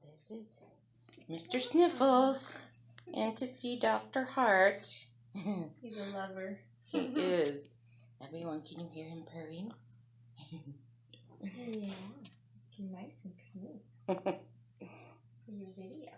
This is Mr. Sniffles, and to see Dr. Hart. He's a lover. He is. Everyone, can you hear him purring? Yeah, nice and cool for your video.